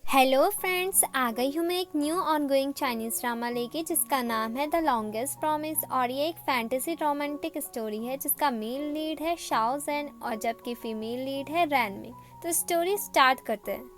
Hello friends, आ गई हूँ मैं एक न्यू ऑनगोइंग चाइनीज़ ड्रामा लेके जिसका नाम है द लॉन्गेस्ट प्रॉमिस। और ये एक फैंटेसी रोमांटिक स्टोरी है जिसका मेल लीड है शाओ ज़ेन और जबकि फीमेल लीड है रैनमिंग। तो स्टोरी स्टार्ट करते हैं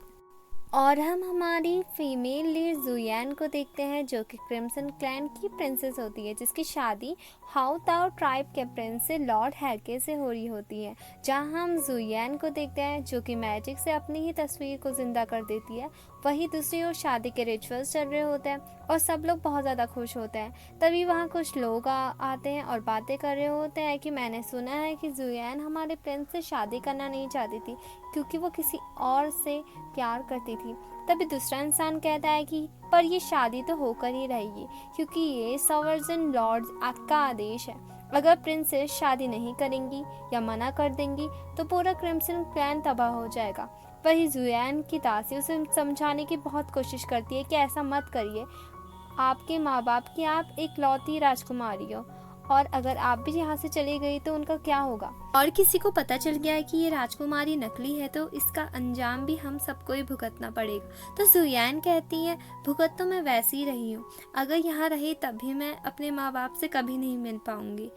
और हम हमारी फीमेल लीड जुयान को देखते हैं जो कि क्रिम्सन क्लैन की प्रिंसेस होती है, जिसकी शादी हाउ ताओ ट्राइब के प्रिंस से लॉर्ड हैके से हो रही होती है। जहां हम जुयान को देखते हैं जो कि मैजिक से अपनी ही तस्वीर को जिंदा कर देती है। वहीं दूसरी ओर शादी के रिचुअल्स चल रहे होते हैं और सब लोग बहुत ज़्यादा खुश होते हैं। तभी वहाँ कुछ लोग आते हैं और बातें कर रहे होते हैं कि मैंने सुना है कि जुयान हमारे प्रिंस से शादी करना नहीं चाहती थी क्योंकि वो किसी और से प्यार करती थी। तभी दूसरा इंसान कहता है कि पर ये शादी तो होकर ही रहेगी क्योंकि ये सवर्जन लॉर्ड का आदेश है। अगर प्रिंसेस शादी नहीं करेंगी या मना कर देंगी तो पूरा क्रिम्सन क्लैन तबाह हो जाएगा। वही जुयान की दासी उसे समझाने की बहुत कोशिश करती है कि ऐसा मत करिए, आपके माँ बाप की आप एक लौती राजकुमारी हो और अगर आप भी यहाँ से चली गई तो उनका क्या होगा। और किसी को पता चल गया है कि ये राजकुमारी नकली है तो इसका अंजाम भी हम सबको ही भुगतना पड़ेगा। तो जुयान कहती है भुगत तो मैं वैसे ही रही हूँ, अगर यहाँ रही तब भी मैं अपने माँ बाप से कभी नहीं मिल पाऊंगी।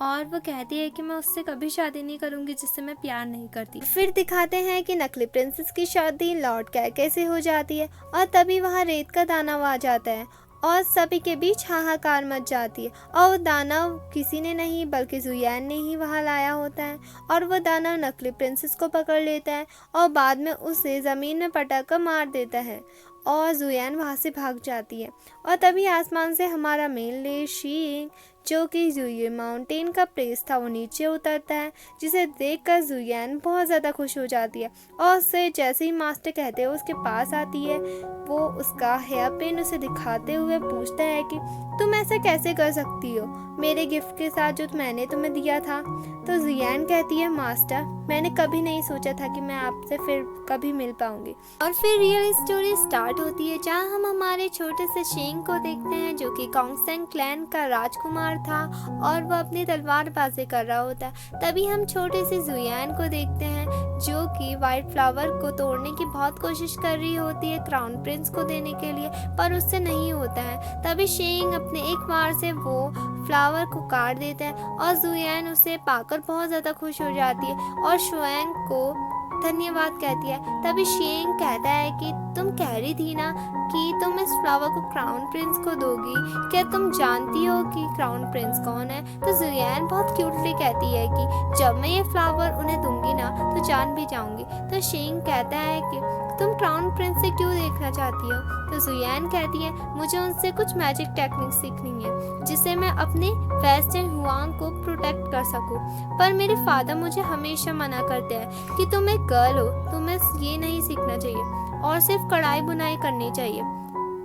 और वो कहती है कि मैं उससे कभी शादी नहीं करूंगी जिससे मैं प्यार नहीं करती। फिर दिखाते हैं कि नकली प्रिंसेस की शादी लॉर्ड कैके से हो जाती है और तभी वहाँ रेत का दानव आ जाता है और सभी के बीच हाहाकार मच जाती है। और वो दानव किसी ने नहीं बल्कि जुयान ने ही वहाँ लाया होता है और वो दानव नकली प्रिंसेस को पकड़ लेता है और बाद में उसे ज़मीन में पटक कर मार देता है और जुयान वहाँ से भाग जाती है। और तभी आसमान से हमारा मेल लीड शी जो कि जुये माउंटेन का प्लेस था वो नीचे उतरता है, जिसे देखकर जुयान बहुत ज़्यादा खुश हो जाती है और उससे जैसे ही मास्टर कहते हैं उसके पास आती है। वो उसका हेयर पिन उसे दिखाते हुए पूछता है कि तुम ऐसा कैसे कर सकती हो मेरे गिफ्ट के साथ जो मैंने तुम्हें दिया था। तो जुयान कहती है मास्टर, मैंने कभी नहीं सोचा था कि मैं आपसे फिर कभी मिल पाऊंगी। और फिर रियल स्टोरी स्टार्ट होती है जहां हम हमारे छोटे से शेंग को देखते हैं जो कि कॉन्गसेंग क्लैन का राजकुमार था और वह अपनी तलवारबाजी कर रहा होता है। तभी हम छोटे से जुयान को देखते हैं जो कि वाइट फ्लावर को तोड़ने की बहुत कोशिश कर रही होती है क्राउन प्रिंस को देने के लिए, पर उससे नहीं होता है। तभी शेंग अपने एक वार से वो फ्लावर को काट देता है और जुयान उसे पाकर बहुत ज़्यादा खुश हो जाती है और शुएंग को धन्यवाद कहती है। तभी शेंग कहता है कि तुम कह रही थी ना कि तुम इस फ्लावर को क्राउन प्रिंस को दोगी, क्या तुम जानती हो कि क्राउन प्रिंस कौन है। तो जुयान बहुत क्यूटली कहती है कि जब मैं ये फ्लावर उन्हें दूंगी ना तो जान भी जाऊंगी। तो शेंग कहता है कि तुम क्राउन प्रिंस से क्यों देखना चाहती हो। तो जुयान कहती है मुझे उनसे कुछ मैजिक टेक्निक सीखनी है जिससे मैं अपने वेस्टर्न हुआंग को प्रोटेक्ट कर सकूं। पर मेरे फादर मुझे हमेशा मना करते हैं कि तुम एक गर्ल हो, तुम्हें ये नहीं सीखना चाहिए और सिर्फ कढ़ाई बुनाई करनी चाहिए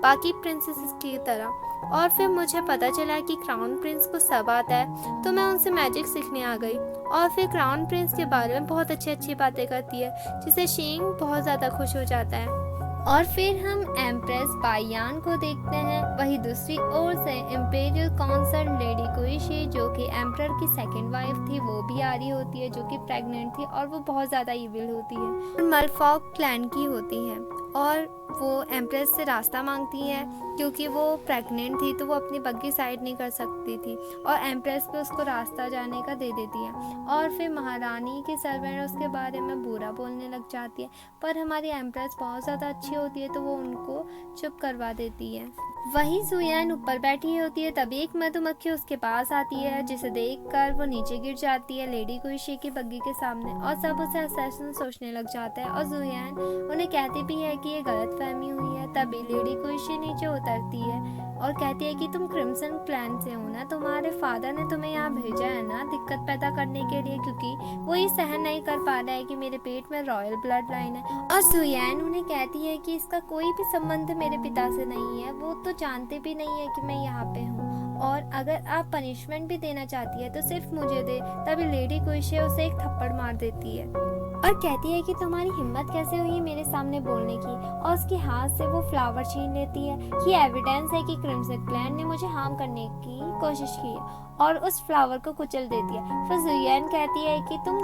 बाकी प्रिंसेस की तरह। और फिर मुझे पता चला कि क्राउन प्रिंस को सब आता है तो मैं उनसे मैजिक सीखने आ गई और फिर क्राउन प्रिंस के बारे में बहुत अच्छी अच्छी बातें करती है जिससे शेंग बहुत ज़्यादा खुश हो जाता है। और फिर हम एम्प्रेस बायान को देखते हैं। वही दूसरी ओर से इम्पेरियल कॉन्सर्ट लेडी कुइशी जो कि एम्परर की सेकंड वाइफ थी वो भी आ रही होती है जो कि प्रेग्नेंट थी और वो बहुत ज़्यादा इविल होती है और मलफॉक क्लैन की होती है और वो एम्प्रेस से रास्ता मांगती है क्योंकि वो प्रेग्नेंट थी तो वो अपनी बग्गी साइड नहीं कर सकती थी और एम्प्रेस पे उसको रास्ता जाने का दे देती है। और फिर महारानी के सर्वेंट उसके बारे में बुरा बोलने लग जाती है, पर हमारी एम्प्रेस बहुत ज़्यादा अच्छी होती है तो वो उनको चुप करवा देती है। वही जुयान ऊपर बैठी होती है तभी एक मधुमक्खी उसके पास आती है जिसे देखकर वो नीचे गिर जाती है लेडी कुइशी की बग्गी के सामने और सब उसे असैसिन सोचने लग जाता है और जुयान उन्हें कहती भी है कि ये गलतफहमी हुई है। तभी लेडी कुइशी नीचे उतरती है और कहती है कि तुम क्रिम्सन क्लैन से हो ना, तुम्हारे फादर ने तुम्हें यहाँ भेजा है ना दिक्कत पैदा करने के लिए क्योंकि वो ये सहन नहीं कर पा रहा है कि मेरे पेट में रॉयल ब्लड लाइन है। और जुयान उन्हें कहती है कि इसका कोई भी संबंध मेरे पिता से नहीं है, वो तो जानते भी नहीं है कि मैं यहाँ पे हूँ और अगर आप पनिशमेंट भी देना चाहती है तो सिर्फ मुझे दे। तभी लेडी कुइशी उसे एक थप्पड़ मार देती है और कहती है कि तुम्हारी हिम्मत कैसे हुई मेरे सामने बोलने की और उसके हाथ से वो फ्लावर छीन लेती है। ये एविडेंस है कि क्रिम्सन क्लैन ने मुझे हार्म करने की कोशिश की है और उस फ्लावर को कुचल देती है। फिर जुयान कहती है कि तुम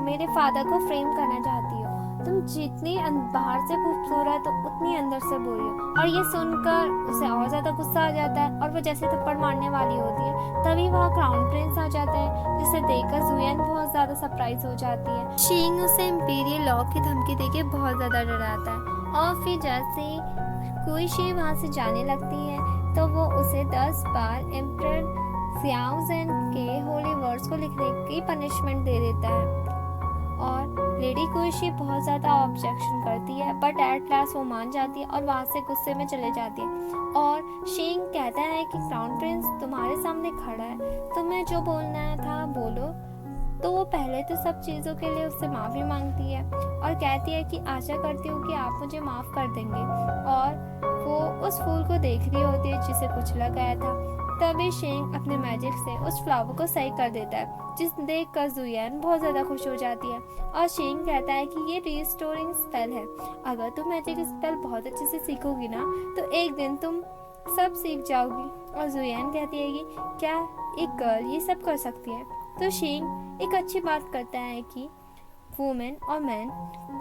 मेरे फादर को फ्रेम करना चाहती हो तुम जितनी बाहर से खूबसूरत हो उतनी अंदर से बुरी हो। और ये सुनकर उसे और ज्यादा गुस्सा आ जाता है और वो जैसे थप्पड़ मारने वाली होती है तभी वहाँ क्राउन प्रिंस आ जाता है, जिसे देखकर जुयन बहुत ज्यादा सरप्राइज हो जाती है। शिंग उसे इंपीरियल लॉ की धमकी देके बहुत ज्यादा डराता है और फिर जैसे कुइशी वहाँ से जाने लगती है तो वो उसे 10 बार एम्परर xiao zhen के होली वर्ड्स को लिखने की पनिशमेंट दे देता है। और लेडी कुइशी बहुत ज़्यादा ऑब्जेक्शन करती है बट एट लास्ट वो मान जाती है और वहाँ से गुस्से में चले जाती है। और शिंग कहता है कि क्राउन प्रिंस तुम्हारे सामने खड़ा है, तुम्हें जो बोलना था बोलो। तो वो पहले तो सब चीज़ों के लिए उससे माफ़ी मांगती है और कहती है कि आशा करती हूँ कि आप मुझे माफ़ कर देंगे। और वो उस फूल को देख रही होती है जिसे कुचला गया था। तभी शिंग अपने मैजिक से उस फ्लावर को सही कर देता है, जिसे देखकर जुयन बहुत ज़्यादा खुश हो जाती है। और शिंग कहता है कि ये रीस्टोरिंग स्पेल है, अगर तुम मैजिक स्पेल बहुत अच्छे से सीखोगी ना तो एक दिन तुम सब सीख जाओगी। और जुयन कहती है कि क्या एक गर्ल ये सब कर सकती है? तो शिंग एक अच्छी बात करता है कि वुमेन और मैन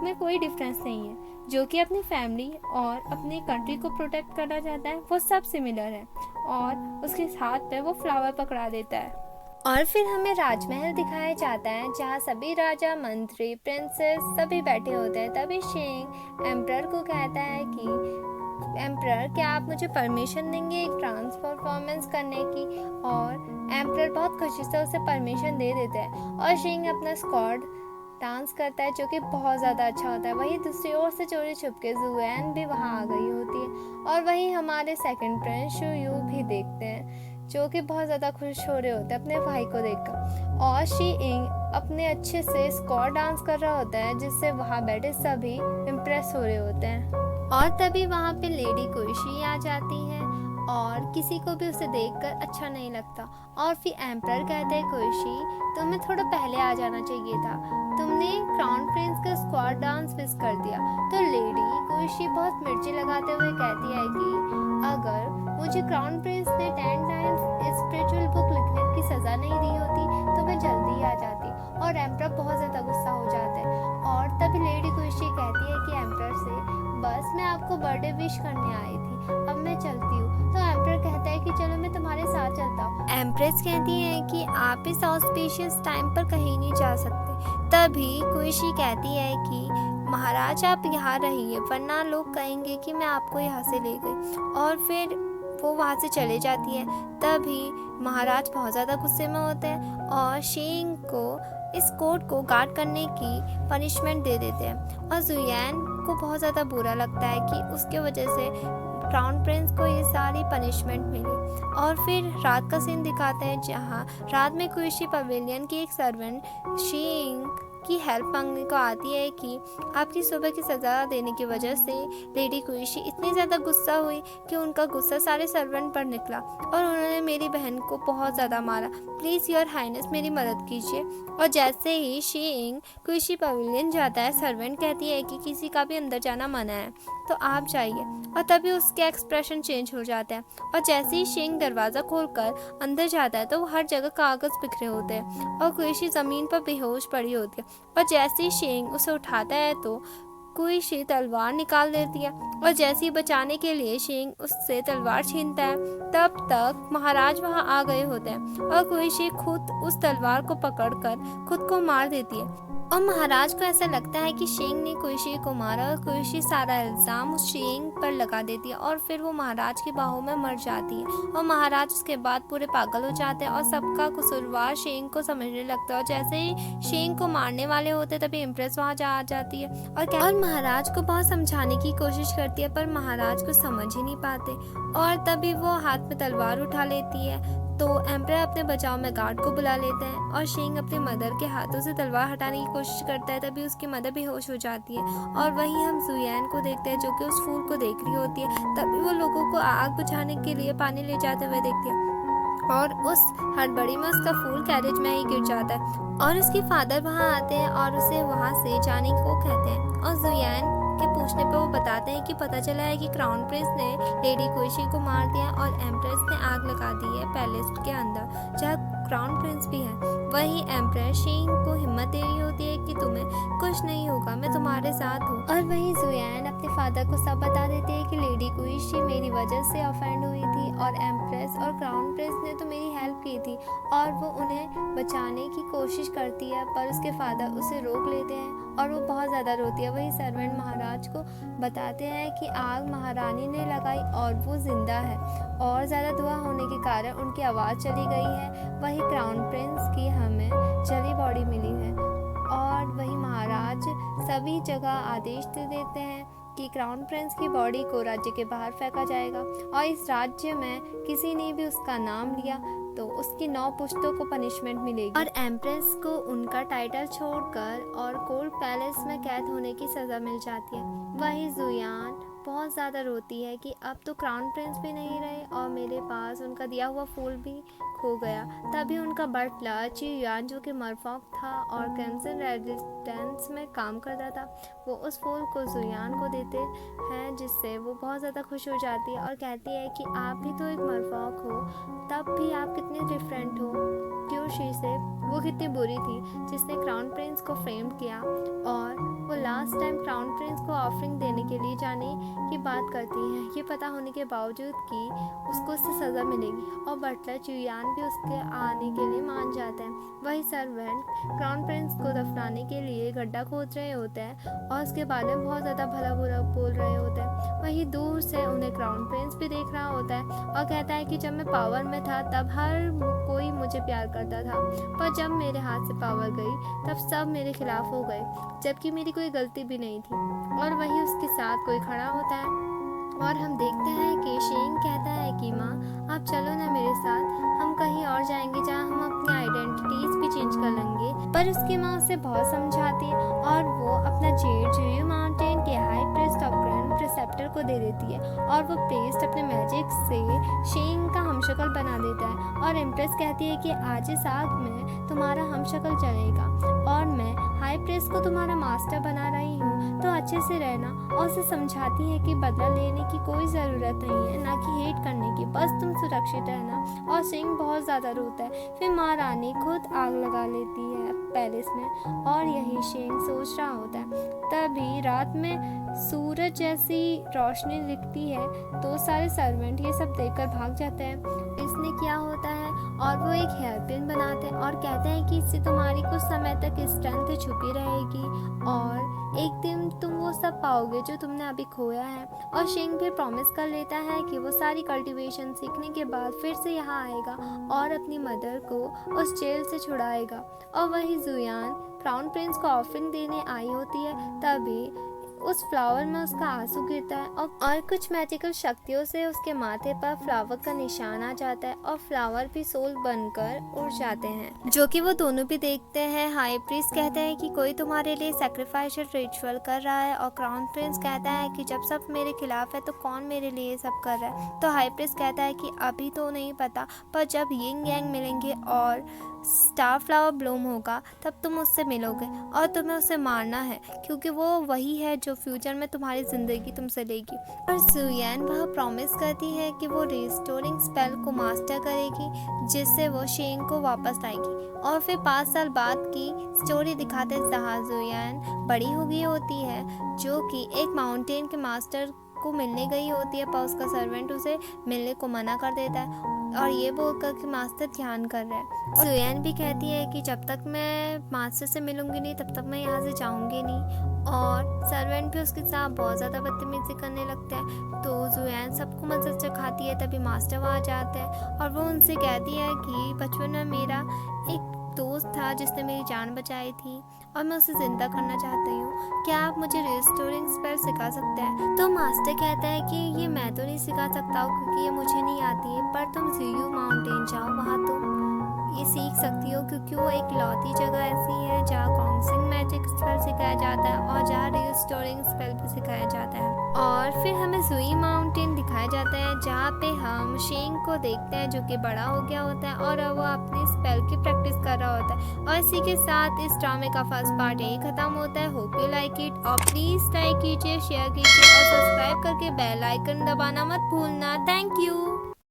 में कोई डिफरेंस नहीं है, जो कि अपनी फैमिली और अपनी कंट्री को प्रोटेक्ट करना चाहता है वो सब सिमिलर है। और उसके हाथ पे वो फ्लावर पकड़ा देता है। और फिर हमें राजमहल दिखाया जाता है जहाँ सभी राजा, मंत्री, प्रिंसेस सभी बैठे होते हैं। तभी शिंग एम्परर को कहता है कि एम्परर क्या आप मुझे परमिशन देंगे एक ट्रांस परफॉर्मेंस करने की? और एम्परर बहुत खुशी से उसे परमिशन दे देते हैं और शिंग अपना स्क्वाड डांस करता है जो कि बहुत ज़्यादा अच्छा होता है। वहीं दूसरी ओर से चोरी छुपके जुएन भी वहाँ आ गई होती है और वहीं हमारे सेकंड प्रिंस शू यू भी देखते हैं जो कि बहुत ज़्यादा खुश हो रहे होते हैं अपने भाई को देखकर। और शी इंग अपने अच्छे से स्क्वाड डांस कर रहा होता है जिससे वहाँ बैठे सभी इम्प्रेस हो रहे होते हैं। और तभी वहाँ पे लेडी कुइशी आ जाती है और किसी को भी उसे देखकर अच्छा नहीं लगता। और फिर एम्परर कहते हैं कुइशी तुम्हें थोड़ा पहले आ जाना चाहिए था, तुमने क्राउन प्रिंस का स्क्वाड डांस मिस कर दिया। तो लेडी कुइशी बहुत मिर्ची लगाते हुए कहती है कि अगर मुझे क्राउन प्रिंस ने 10 टाइम्स स्पिरिचुअल बुक लिखने की सज़ा नहीं दी होती तो मैं जल्दी ही आ जाती। और एम्परर बहुत ज़्यादा गुस्सा हो जाता है। और तभी लेडी कुइशी कहती है कि एम्परर से बस मैं आपको बर्थडे विश करने आई थी, अब मैं चलती हूँ। तो एम्परर कहता है कि चलो मैं तुम्हारे साथ चलता हूँ। एम्प्रेस कहती है कि आप इस ऑस्पिशियस टाइम पर कहीं नहीं जा सकते। तभी कुइशी कहती है कि महाराज आप यहाँ रहिए वरना लोग कहेंगे कि मैं आपको यहाँ से ले गई। और फिर वो वहाँ से चले जाती है। तभी महाराज बहुत ज़्यादा गुस्से में होते हैं और शिंग को इस कोर्ट को गार्ड करने की पनिशमेंट दे देते हैं। और जुयन को बहुत ज़्यादा बुरा लगता है कि उसके वजह से क्राउन प्रिंस को ये सारी पनिशमेंट मिली। और फिर रात का सीन दिखाते हैं जहाँ रात में कुइशी पवेलियन की एक सर्वेंट शिंग की हेल्प मांगने को आती है कि आपकी सुबह की सज़ा देने की वजह से लेडी कुइशी इतनी ज़्यादा गुस्सा हुई कि उनका गुस्सा सारे सर्वेंट पर निकला और उन्होंने मेरी बहन को बहुत ज़्यादा मारा, प्लीज़ योर हाइनेस मेरी मदद कीजिए। और जैसे ही शिंग कुइशी पवेलियन जाता है सर्वेंट कहती है कि किसी का भी अंदर जाना मना है तो आप जाइए। और तभी उसके एक्सप्रेशन चेंज हो जाता है और जैसे ही शिंग दरवाज़ा खोलकर अंदर जाता है तो वो हर जगह कागज़ बिखरे होते हैं और कुइशी ज़मीन पर बेहोश पड़ी होती है। और जैसे ही शिंग उसे उठाता है तो कुइशी तलवार निकाल देती है और जैसे ही बचाने के लिए शिंग उससे तलवार छीनता है तब तक महाराज वहां आ गए होते हैं और कुइशी खुद उस तलवार को पकड़कर खुद को मार देती है। और महाराज को ऐसा लगता है कि शिंग ने कुइशी को मारा और कुइशी सारा इल्ज़ाम उस शिंग पर लगा देती है और फिर वो महाराज की बाहों में मर जाती है। और महाराज उसके बाद पूरे पागल हो जाते हैं और सबका कसूरवार शिंग को समझने लगता है। और जैसे ही शिंग को मारने वाले होते तभी इम्प्रेस वहाँ आ जाती है और महाराज को बहुत समझाने की कोशिश करती है पर महाराज को समझ ही नहीं पाते। और तभी वो हाथ में तलवार उठा लेती है तो एम्परर अपने बचाव में गार्ड को बुला लेते हैं और शिंग अपनी मदर के हाथों से तलवार हटाने की कोशिश करता है। तभी उसकी मदर बेहोश हो जाती है और वहीं हम जुयन को देखते हैं जो कि उस फूल को देख रही होती है। तभी वो लोगों को आग बुझाने के लिए पानी ले जाते हुए देखती है और उस हड़बड़ी में उसका फूल कैरेज में ही गिर जाता है और उसके फादर वहाँ आते हैं और उसे वहाँ से जाने को कहते हैं। और जुयन के पूछने पर वो बताते हैं कि पता चला है कि क्राउन प्रिंस ने लेडी कुइशी को मार दिया और एम्प्रेस ने आग लगा दी है पैलेस के अंदर जहाँ क्राउन प्रिंस भी है। वही एम्प्रेस शेंग को हिम्मत दे रही होती है कि तुम्हें कुछ नहीं होगा, मैं तुम्हारे साथ हूँ। और वही जुयान अपने फादर को सब बता देते हैं कि लेडी कुइशी मेरी वजह से ऑफेंड हुई थी और एम्प्रेस और क्राउन प्रिंस ने तो मेरी हेल्प की थी, और वो उन्हें बचाने की कोशिश करती है, पर उसके फादर उसे रोक लेते हैं और वो बहुत ज़्यादा रोती है। वही सर्वेंट महाराज को बताते हैं कि आग महारानी ने लगाई और वो जिंदा है, और ज़्यादा धुआं होने के कारण उनकी आवाज़ चली गई है। वही क्राउन प्रिंस की हमें जली बॉडी मिली है, और वही महाराज सभी जगह आदेश दे देते हैं कि क्राउन प्रिंस की बॉडी को राज्य के बाहर फेंका जाएगा, और इस राज्य में किसी ने भी उसका नाम लिया तो उसकी 9 पुश्तों को पनिशमेंट मिलेगी, और एम्प्रेस को उनका टाइटल छोड़कर और कोल्ड पैलेस में कैद होने की सज़ा मिल जाती है। वही जुयान बहुत ज़्यादा रोती है कि अब तो क्राउन प्रिंस भी नहीं रहे और मेरे पास उनका दिया हुआ फूल भी खो गया। तभी उनका बटलर चियुआन, जो कि मरफॉक था और क्रिम्सन रेजिडेंस में काम करता था, वो उस फूल को जुयान को देते हैं, जिससे वो बहुत ज़्यादा खुश हो जाती है और कहती है कि आप भी तो एक मरफॉक हो, तब भी आप कितने डिफरेंट हो क्यूशी से। वो कितनी बुरी थी जिसने क्राउन प्रिंस को फ्रेम किया, और वो लास्ट टाइम क्राउन प्रिंस को ऑफरिंग देने के लिए जाने की बात करती है, ये पता होने के बावजूद कि उसको उससे सज़ा मिलेगी, और बटलर चियुआन भी उसके आने के लिए मान जाते हैं। वही सर्वेंट क्राउन प्रिंस को दफनाने के लिए गड्ढा खोद रहे होते हैं और उसके बारे में बहुत ज़्यादा भला बुरा बोल रहे होते हैं। वही दूर से उन्हें क्राउन प्रिंस भी देख रहा होता है और कहता है कि जब मैं पावर में था तब हर कोई मुझे प्यार करता था, पर जब मेरे हाथ से पावर गई तब सब मेरे खिलाफ हो गए, जबकि मेरी कोई गलती भी नहीं थी। और वही उसके साथ कोई खड़ा होता है और हम देखते हैं कि शेंग कहता है कि माँ आप चलो ना मेरे साथ, हम कहीं और जाएंगे जहाँ हम अपनी आइडेंटिटीज भी चेंज कर लेंगे। पर उसकी माँ उसे बहुत समझाती है और वो अपना जेड जुयू माउंटेन के high priest of grand preceptor को दे देती है, और वो प्रीस्ट अपने मैजिक से शेंग का हमशक्ल बना देता है। और एम्प्रेस कहती है कि आज इस आग में तुम्हारा हमशक्ल जलेगा और मैं हाई प्रीस्ट को तुम्हारा मास्टर बना रही हूँ, तो अच्छे से रहना। और उसे समझाती है कि बदला लेने की कोई ज़रूरत नहीं है, ना कि हेट करने की, बस तुम सुरक्षित रहना। और शेंग बहुत ज़्यादा रोता है। फिर महारानी खुद आग लगा लेती है पैलेस में, और यही शेंग सोच रहा होता है। तभी रात में सूरज जैसी रोशनी दिखती है, तो सारे सर्वेंट ये सब देखकर भाग जाते हैं इसने क्या होता है, और वो एक हेयर पिन बनाते हैं और कहते हैं कि इससे तुम्हारी कुछ समय तक स्ट्रेंथ छुपी रहेगी और एक दिन तुम वो सब पाओगे जो तुमने अभी खोया है। और शेंग फिर प्रॉमिस कर लेता है कि वो सारी कल्टीवेशन सीखने के बाद फिर से यहाँ आएगा और अपनी मदर को उस जेल से छुड़ाएगा। और वही जुयान क्राउन प्रिंस को ऑफरिंग देने आई होती है, तभी उस फ्लावर में उसका आंसू गिरता है और कुछ मैजिकल शक्तियों से उसके माथे पर फ्लावर का निशान आ जाता है और फ्लावर भी सोल बनकर उड़ जाते हैं, जो कि वो दोनों भी देखते हैं। हाई प्रीस्ट कहते हैं कि कोई तुम्हारे लिए सैक्रिफाइशियल रिचुअल कर रहा है, और क्राउन प्रिंस कहता है कि जब सब मेरे खिलाफ है तो कौन मेरे लिए सब कर रहा है। तो हाई प्रीस्ट कहता है कि अभी तो नहीं पता, पर जब यिंग यांग मिलेंगे और स्टार फ्लावर ब्लूम होगा तब तुम उससे मिलोगे और तुम्हें उसे मारना है, क्योंकि वो वही है जो फ्यूचर में तुम्हारी ज़िंदगी तुमसे लेगी। और जुयान वह प्रॉमिस करती है कि वो रिस्टोरिंग स्पेल को मास्टर करेगी, जिससे वो शेंग को वापस लाएगी। और फिर 5 साल बाद की स्टोरी दिखाते जहाँ जुयान बड़ी हो गई होती है, जो कि एक माउंटेन के मास्टर को मिलने गई होती है, पर उसका सर्वेंट उसे मिलने को मना कर देता है और ये बोलकर कि मास्टर ध्यान कर रहे हैं। जुयान भी कहती है कि जब तक मैं मास्टर से मिलूंगी नहीं तब तक मैं यहाँ से जाऊंगी नहीं। और सर्वेंट भी उसके साथ बहुत ज़्यादा बदतमीजी करने लगते हैं, तो जुयान सबको मज़ा चखाती है। तभी मास्टर वहाँ जाते हैं और वो उनसे कहती है कि बचपन में मेरा एक दोस्त था जिसने मेरी जान बचाई थी और मैं उसे ज़िंदा करना चाहती हूँ, क्या आप मुझे रिस्टोरिंग स्पेल सिखा सकते हैं। तो मास्टर कहता है कि ये मैं तो नहीं सिखा सकता हूँ क्योंकि ये मुझे नहीं आती है, पर तुम जुयू माउंटेन जाओ, वहाँ तुम ये सीख सकती हो, क्योंकि वो एक लौती जगह ऐसी है जहाँ कॉन्सिंग मैजिक स्पेल सिखाया जाता है और जहाँ रिस्टोरिंग स्पेल भी सिखाया जाता है। और फिर हमें जुई माउंटेन दिखाया जाता है जहाँ पे हम शेंग को देखते हैं जो कि बड़ा हो गया होता है और वो अपनी स्पेल की प्रैक्टिस कर रहा होता है। और इसी के साथ इस ड्रामे का फर्स्ट पार्ट यही खत्म होता है। होप यू लाइक इट, और प्लीज़ लाइक कीजिए, शेयर कीजिए और सब्सक्राइब करके बेल आइकन दबाना मत भूलना। Thank you.